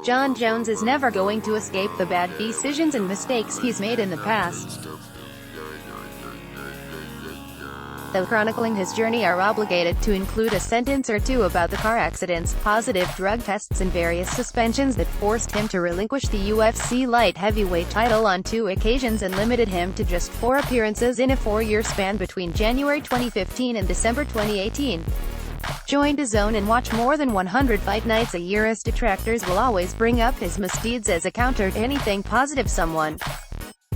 Jon Jones is never going to escape the bad decisions and mistakes he's made in the past. Though chronicling his journey are obligated to include a sentence or two about the car accidents, positive drug tests and various suspensions that forced him to relinquish the UFC light heavyweight title on 2 occasions and limited him to just 4 appearances in a 4-year span between January 2015 and December 2018. Join DAZN and watch more than 100 fight nights a year, as detractors will always bring up his misdeeds as a counter to anything positive someone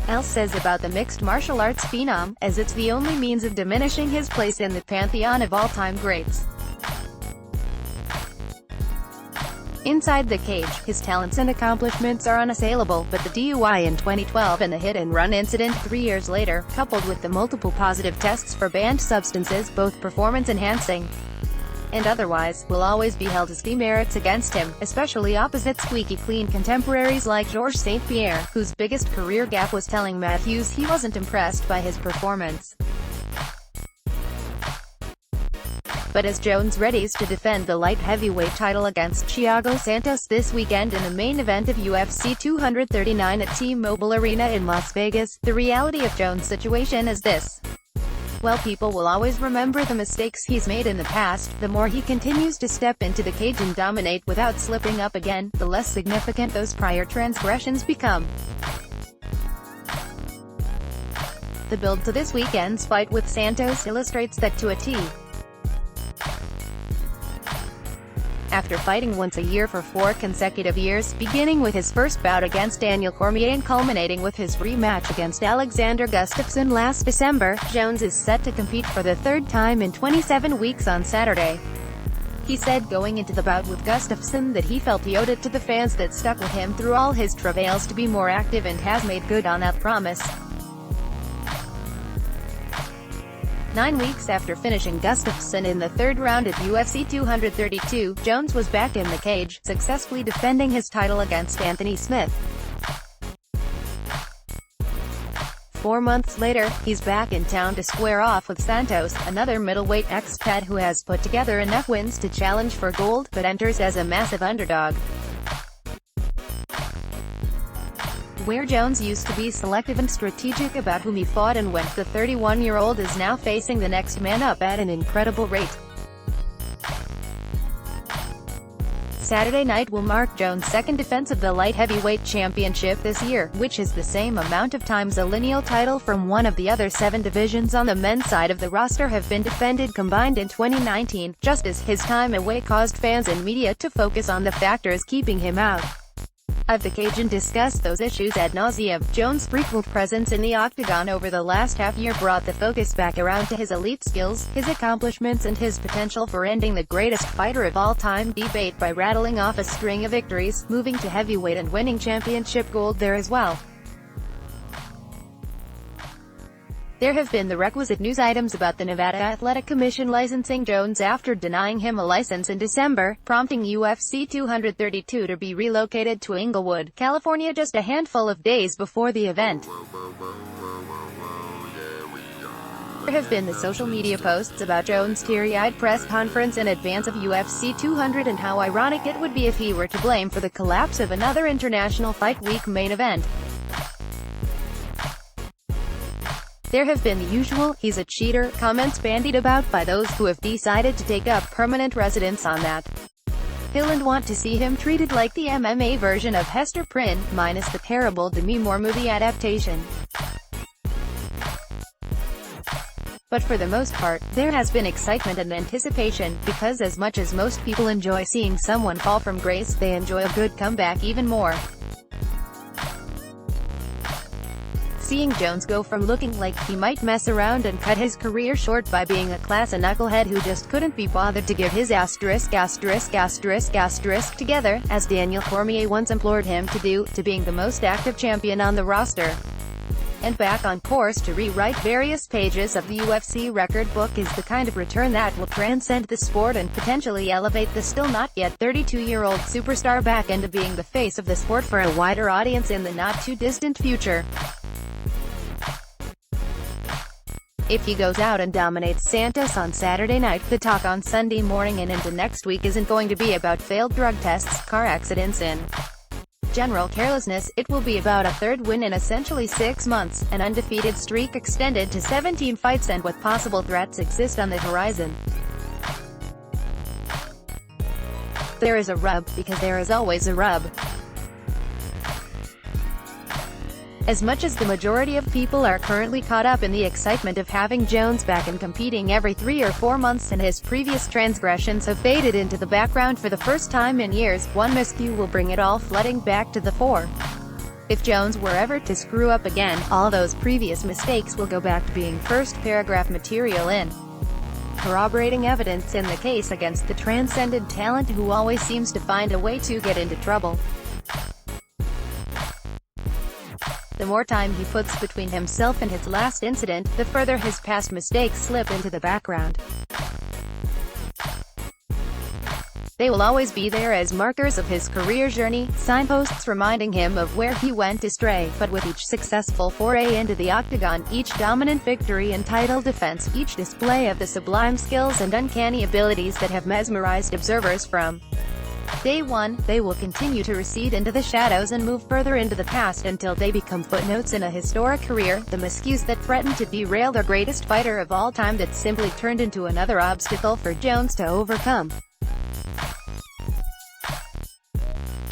else says about the mixed martial arts phenom, as it's the only means of diminishing his place in the pantheon of all-time greats. Inside the cage, his talents and accomplishments are unassailable, but the DUI in 2012 and the hit-and-run incident 3 years later, coupled with the multiple positive tests for banned substances, both performance-enhancing and otherwise, will always be held as demerits against him, especially opposite squeaky-clean contemporaries like Georges St. Pierre, whose biggest career gap was telling Matthews he wasn't impressed by his performance. But as Jones readies to defend the light heavyweight title against Thiago Santos this weekend in the main event of UFC 239 at T-Mobile Arena in Las Vegas, the reality of Jones' situation is this. While people will always remember the mistakes he's made in the past, the more he continues to step into the cage and dominate without slipping up again, the less significant those prior transgressions become. The build to this weekend's fight with Santos illustrates that to a T. After fighting once a year for 4 consecutive years, beginning with his first bout against Daniel Cormier and culminating with his rematch against Alexander Gustafsson last December, Jones is set to compete for the 3rd time in 27 weeks on Saturday. He said going into the bout with Gustafsson that he felt he owed it to the fans that stuck with him through all his travails to be more active, and has made good on that promise. 9 weeks after finishing Gustafsson in the 3rd round at UFC 232, Jones was back in the cage, successfully defending his title against Anthony Smith. 4 months later, he's back in town to square off with Santos, another middleweight expat who has put together enough wins to challenge for gold, but enters as a massive underdog. Where Jones used to be selective and strategic about whom he fought and went, the 31-year-old is now facing the next man up at an incredible rate. Saturday night will mark Jones' 2nd defense of the light heavyweight championship this year, which is the same amount of times a lineal title from one of the other 7 divisions on the men's side of the roster have been defended combined in 2019, just as his time away caused fans and media to focus on the factors keeping him out of the cage and discuss those issues ad nauseum. Jones' frequent presence in the octagon over the last half-year brought the focus back around to his elite skills, his accomplishments and his potential for ending the greatest fighter of all time debate by rattling off a string of victories, moving to heavyweight and winning championship gold there as well. There have been the requisite news items about the Nevada Athletic Commission licensing Jones after denying him a license in December, prompting UFC 232 to be relocated to Inglewood, California just a handful of days before the event. There have been the social media posts about Jones' teary-eyed press conference in advance of UFC 200 and how ironic it would be if he were to blame for the collapse of another International Fight Week main event. There have been the usual "he's a cheater" comments bandied about by those who have decided to take up permanent residence on that hill and want to see him treated like the MMA version of Hester Prynne, minus the terrible Demi Moore movie adaptation. But for the most part, there has been excitement and anticipation, because as much as most people enjoy seeing someone fall from grace, they enjoy a good comeback even more. Seeing Jones go from looking like he might mess around and cut his career short by being a class A knucklehead who just couldn't be bothered to give his asterisk together, as Daniel Cormier once implored him to do, to being the most active champion on the roster and back on course to rewrite various pages of the UFC record book, is the kind of return that will transcend the sport and potentially elevate the still not yet 32-year-old superstar back into being the face of the sport for a wider audience in the not-too-distant future. If he goes out and dominates Santos on Saturday night, the talk on Sunday morning and into next week isn't going to be about failed drug tests, car accidents and general carelessness, it will be about a third win in essentially 6 months, an undefeated streak extended to 17 fights, and with possible threats exist on the horizon. There is a rub, because there is always a rub. As much as the majority of people are currently caught up in the excitement of having Jones back and competing every 3 or 4 months, and his previous transgressions have faded into the background for the first time in years, one miscue will bring it all flooding back to the fore. If Jones were ever to screw up again, all those previous mistakes will go back to being first paragraph material in corroborating evidence in the case against the transcendent talent who always seems to find a way to get into trouble. The more time he puts between himself and his last incident, the further his past mistakes slip into the background. They will always be there as markers of his career journey, signposts reminding him of where he went astray, but with each successful foray into the octagon, each dominant victory and title defense, each display of the sublime skills and uncanny abilities that have mesmerized observers from day one, they will continue to recede into the shadows and move further into the past until they become footnotes in a historic career, the miscues that threaten to derail the greatest fighter of all time that simply turned into another obstacle for Jones to overcome.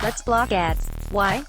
Let's block ads. Why?